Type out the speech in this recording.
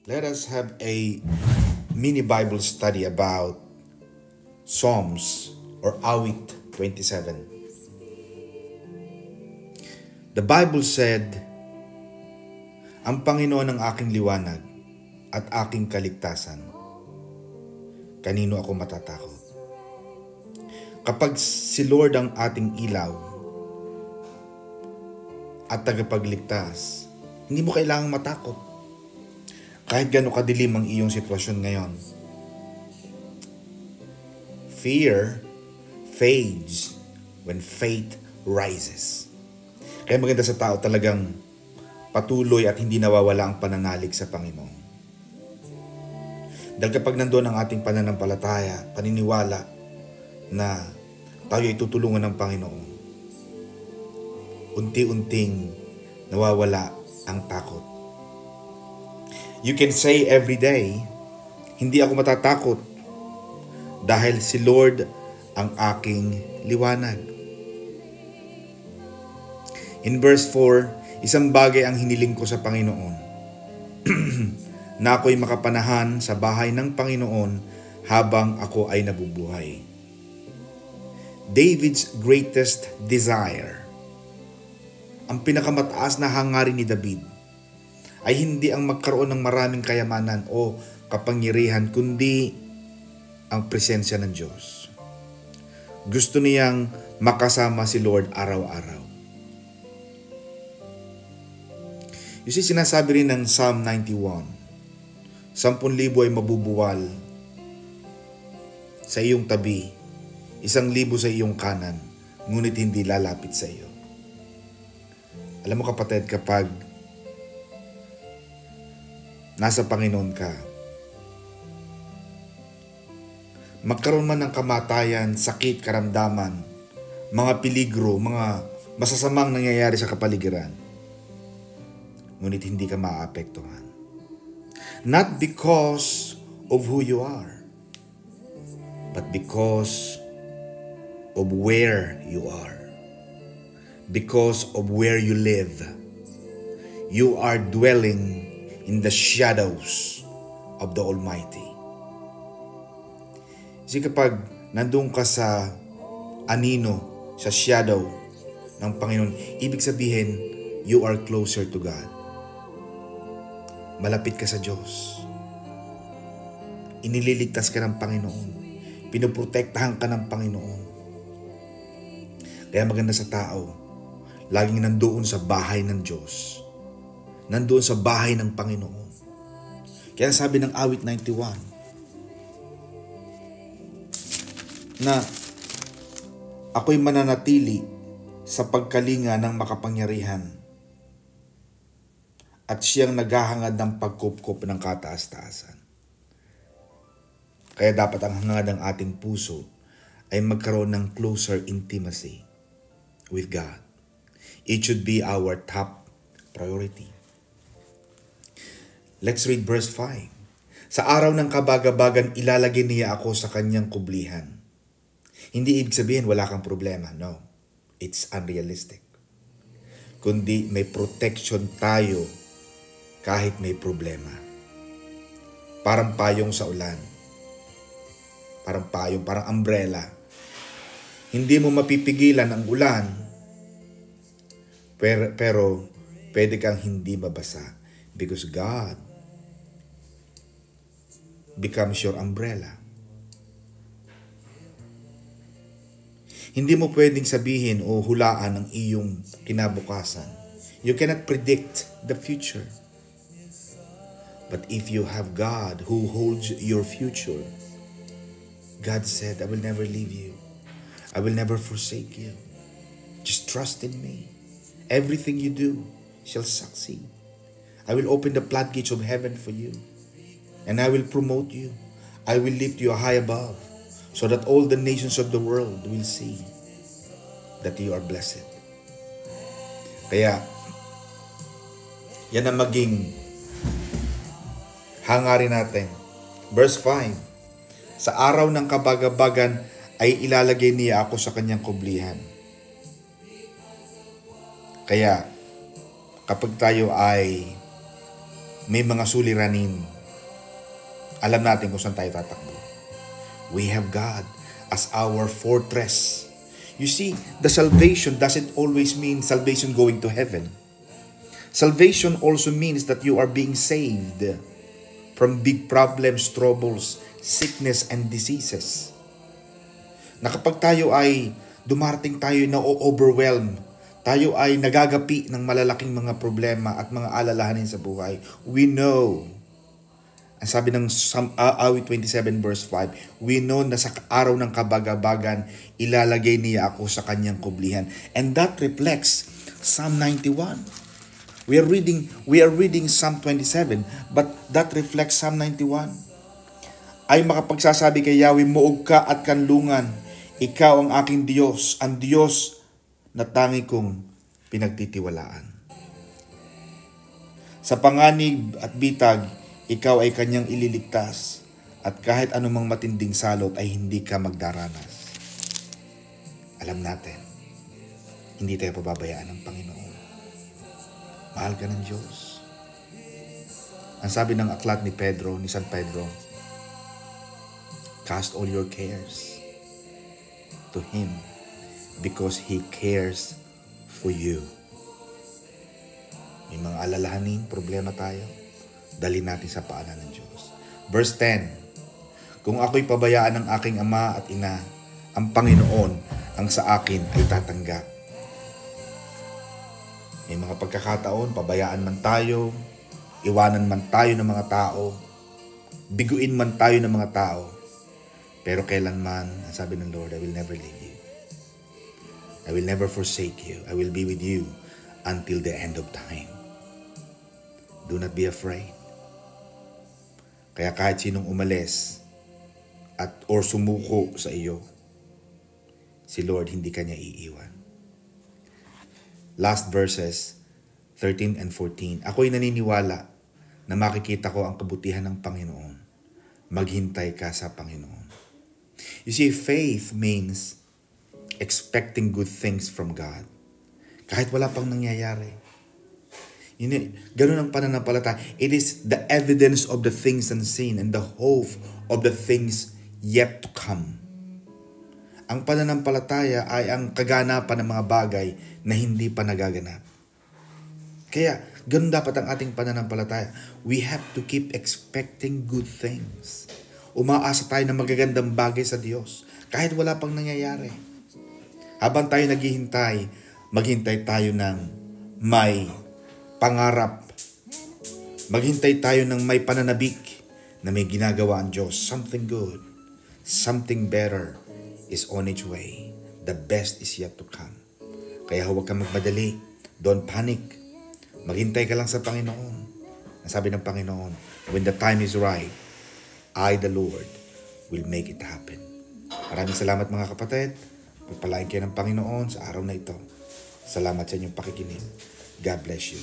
Let us have a mini Bible study about Psalms or Awit 27. The Bible said, "Ang Panginoon ang aking liwanag at aking kaligtasan. Kanino ako matatakot?" Kapag si Lord ang ating ilaw at tagapagligtas, hindi mo kailangang matakot. Kahit gano'ng kadilim ang iyong sitwasyon ngayon. Fear fades when faith rises. Kaya maganda sa tao talagang patuloy at hindi nawawala ang pananalig sa Panginoon. Dahil kapag nandoon ang ating pananampalataya, paniniwala na tayo ay tutulungan ng Panginoon, unti-unting nawawala ang takot. You can say every day, hindi ako matatakot dahil si Lord ang aking liwanag. In verse 4, isang bagay ang hiniling ko sa Panginoon, na ako'y makapanahan sa bahay ng Panginoon habang ako ay nabubuhay. David's greatest desire, ang pinakamataas na hangarin ni David, ay hindi ang magkaroon ng maraming kayamanan o kapangyarihan, kundi ang presensya ng Diyos. Gusto niyang makasama si Lord araw-araw. You see, sinasabi rin ng Psalm 91, 10,000 ay mabubuwal sa iyong tabi, 1,000 sa iyong kanan, ngunit hindi lalapit sa iyo. Alam mo kapatid, kapag nasa Panginoon ka, magkaroon man ng kamatayan, sakit, karamdaman, mga peligro, mga masasamang nangyayari sa kapaligiran, ngunit hindi ka maaapektuhan. Not because of who you are, but because of where you are. Because of where you live. You are dwelling in the shadows of the Almighty. Kasi kapag nandun ka sa anino, sa shadow ng Panginoon, ibig sabihin, you are closer to God. Malapit ka sa Diyos. Inililigtas ka ng Panginoon. Pinoprotektahan ka ng Panginoon. Kaya maganda sa tao, laging nandoon sa bahay ng Diyos. Nandoon sa bahay ng Panginoon. Kaya sabi ng Awit 91, na ako'y mananatili sa pagkalinga ng makapangyarihan at siyang naghahangad ng pagkupkop ng kataas-taasan. Kaya dapat ang hangad ng ating puso ay magkaroon ng closer intimacy with God. It should be our top priority. Let's read verse 5. Sa araw ng kabagabagan, ilalagay niya ako sa kanyang kublihan. Hindi ibig sabihin wala kang problema. No. It's unrealistic. Kundi may protection tayo kahit may problema. Parang payong sa ulan. Parang payong, parang umbrella. Hindi mo mapipigilan ang ulan, pero pwede kang hindi mabasa because God becomes your umbrella. Hindi mo pwedeng sabihin o hulaan ang iyong kinabukasan. You cannot predict the future. But if you have God who holds your future, God said, I will never leave you. I will never forsake you. Just trust in me. Everything you do shall succeed. I will open the floodgates of heaven for you. And I will promote you. I will lift you high above so that all the nations of the world will see that you are blessed. Kaya, yan ang maging hangarin natin. Verse 5, sa araw ng kabagabagan ay ilalagay niya ako sa kanyang kublihan. Kaya, kapag tayo ay may mga suliranin, Alam natin kung saan tayo tatakbo. We have God as our fortress. You see, the salvation doesn't always mean salvation going to heaven. Salvation also means that you are being saved from big problems, troubles, sickness, and diseases. Na kapag tayo ay dumarating tayo na overwhelm, tayo ay nagagapi ng malalaking mga problema at mga alalahanin sa buhay, we know, ang sabi ng awit 27 verse 5, we know na sa araw ng kabagabagan, ilalagay niya ako sa kanyang kublihan. And that reflects Psalm 91. We are reading Psalm 27, but that reflects Psalm 91. Ay makapagsasabi kay Yahweh, muog ka at kanlungan, ikaw ang aking Diyos, ang Diyos na tangi kong pinagtitiwalaan. Sa panganib at bitag, ikaw ay kanyang ililigtas, at kahit anumang matinding salot ay hindi ka magdaranas. Alam natin, hindi tayo pababayaan ng Panginoon. Mahal ka ng Diyos. Ang sabi ng aklat ni San Pedro, cast all your cares to Him because He cares for you. May mga alalahanin, problema tayo, dali natin sa paanan ng Diyos. Verse 10, kung ako'y pabayaan ng aking ama at ina, ang Panginoon ang sa akin ay tatanggap. May mga pagkakataon, pabayaan man tayo, iwanan man tayo ng mga tao, biguin man tayo ng mga tao, pero kailanman, ang sabi ng Lord, I will never leave you. I will never forsake you. I will be with you until the end of time. Do not be afraid. Kaya kahit sinong umalis or sumuko sa iyo, si Lord hindi kanya iiwan. Last verses, 13 and 14. Ako'y naniniwala na makikita ko ang kabutihan ng Panginoon. Maghintay ka sa Panginoon. You see, faith means expecting good things from God. Kahit wala pang nangyayari. Ganun ang pananampalataya. It is the evidence of the things unseen and the hope of the things yet to come. Ang pananampalataya ay ang kaganapan ng mga bagay na hindi pa nagaganap. Kaya, ganun dapat ang ating pananampalataya. We have to keep expecting good things. Umaasa tayo ng magagandang bagay sa Diyos kahit wala pang nangyayari. Habang tayo naghihintay, maghintay tayo ng may pangarap. Maghintay tayo ng may pananabik na may ginagawa ang Diyos. Something good, something better is on its way. The best is yet to come. Kaya huwag kang magmadali. Don't panic. Maghintay ka lang sa Panginoon. Nasabi ng Panginoon, when the time is right, I, the Lord, will make it happen. Maraming salamat mga kapatid. Pagpalain kayo ng Panginoon sa araw na ito. Salamat sa inyong pakikinig. God bless you.